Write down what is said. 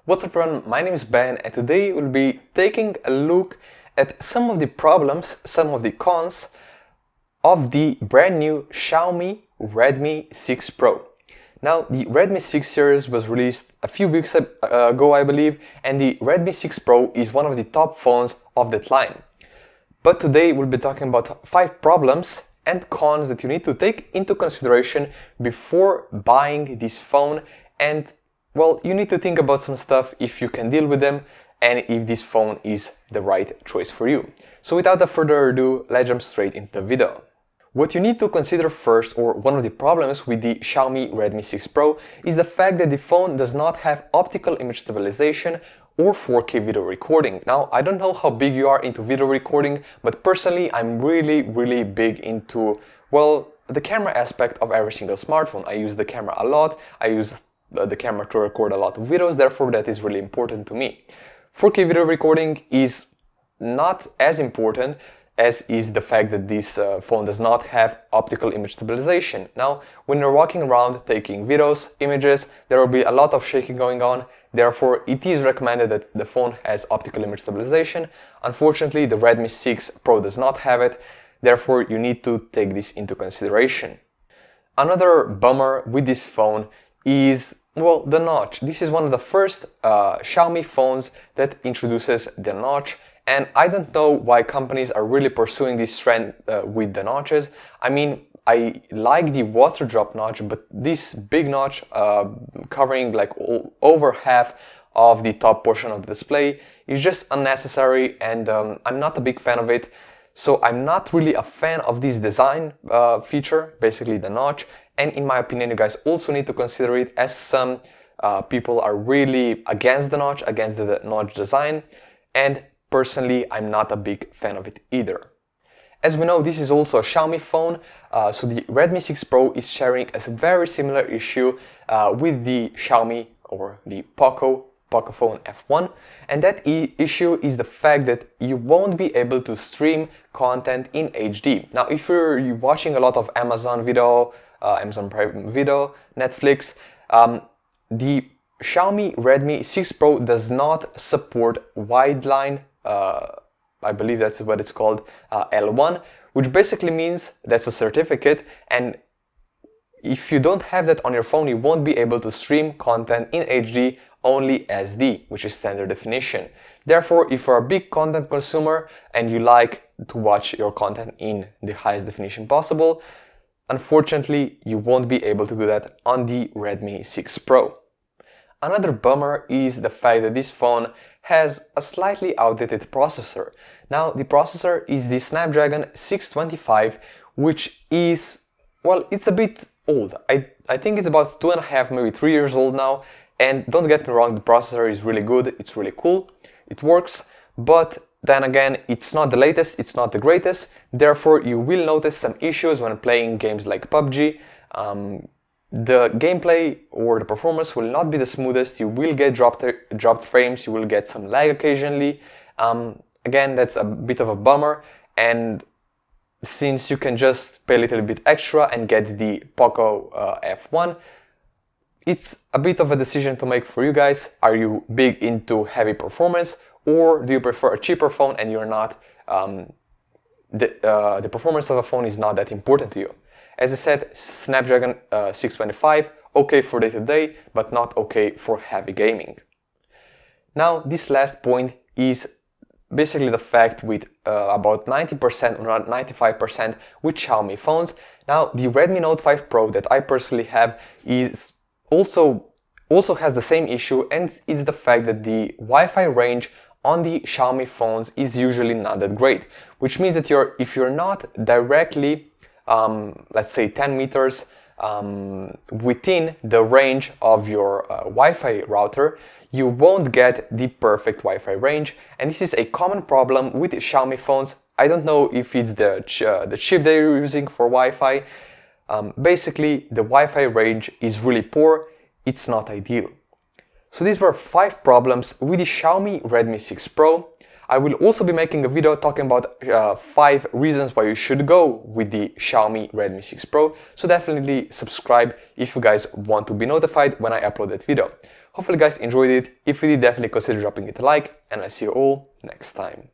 What's up everyone, my name is Ben and today we'll be taking a look at some of the problems, some of the cons of the brand new Xiaomi Redmi 6 Pro. Now the Redmi 6 series was released a few weeks ago I believe, and the Redmi 6 Pro is one of the top phones of that line. But today we'll be talking about 5 problems and cons that you need to take into consideration before buying this phone, and well, you need to think about some stuff if you can deal with them and if this phone is the right choice for you. So without further ado, let's jump straight into the video. What you need to consider first, or one of the problems with the Xiaomi Redmi 6 Pro, is the fact that the phone does not have optical image stabilization or 4K video recording. Now, I don't know how big you are into video recording, but personally I'm really big into, well, the camera aspect of every single smartphone. I use the camera a lot, I use the camera to record a lot of videos, therefore that is really important to me. 4K video recording is not as important as is the fact that this phone does not have optical image stabilization. Now, when you're walking around taking videos, images, there will be a lot of shaking going on, therefore it is recommended that the phone has optical image stabilization. Unfortunately, the Redmi 6 Pro does not have it, therefore you need to take this into consideration. Another bummer with this phone is, well, the notch. This is one of the first Xiaomi phones that introduces the notch, and I don't know why companies are really pursuing this trend with the notches. I mean, I like the water drop notch, but this big notch covering like over half of the top portion of the display is just unnecessary, and I'm not a big fan of it. So I'm not really a fan of this design feature, basically the notch. And in my opinion, you guys also need to consider it, as some people are really against the notch, against the notch design, and personally I'm not a big fan of it either. As we know, this is also a Xiaomi phone, so the Redmi 6 Pro is sharing a very similar issue with the Xiaomi or the Poco phone F1, and that issue is the fact that you won't be able to stream content in HD. Now, if you're watching a lot of Amazon Video, Amazon Prime Video, Netflix, the Xiaomi Redmi 6 Pro does not support wideline, I believe that's what it's called, L1, which basically means that's a certificate, and if you don't have that on your phone, you won't be able to stream content in HD, only SD, which is standard definition. Therefore, if you're a big content consumer and you like to watch your content in the highest definition possible, unfortunately, you won't be able to do that on the Redmi 6 Pro. Another bummer is the fact that this phone has a slightly outdated processor. Now, the processor is the Snapdragon 625, which is, well, it's a bit old. I think it's about 2.5, maybe 3 years old now. And don't get me wrong, the processor is really good, it's really cool, it works, but then again, it's not the latest, it's not the greatest, therefore you will notice some issues when playing games like PUBG. The gameplay or the performance will not be the smoothest, you will get dropped frames, you will get some lag occasionally. Again, that's a bit of a bummer, and since you can just pay a little bit extra and get the Poco F1, it's a bit of a decision to make for you guys. Are you big into heavy performance, or do you prefer a cheaper phone and you're not, the performance of a phone is not that important to you? As I said, Snapdragon 625, okay for day-to-day, but not okay for heavy gaming. Now, this last point is basically the fact with about 90% or 95% with Xiaomi phones. Now, the Redmi Note 5 Pro that I personally have is also has the same issue, and it's the fact that the Wi-Fi range on the Xiaomi phones is usually not that great, which means that if you're not directly, let's say 10 meters within the range of your Wi-Fi router, you won't get the perfect Wi-Fi range, and this is a common problem with Xiaomi phones. I don't know if it's the chip they're using for Wi-Fi. Basically, the Wi-Fi range is really poor, it's not ideal. So these were 5 problems with the Xiaomi Redmi 6 Pro. I will also be making a video talking about 5 reasons why you should go with the Xiaomi Redmi 6 Pro, so definitely subscribe if you guys want to be notified when I upload that video. Hopefully guys enjoyed it. If you did, definitely consider dropping it a like, and I'll see you all next time.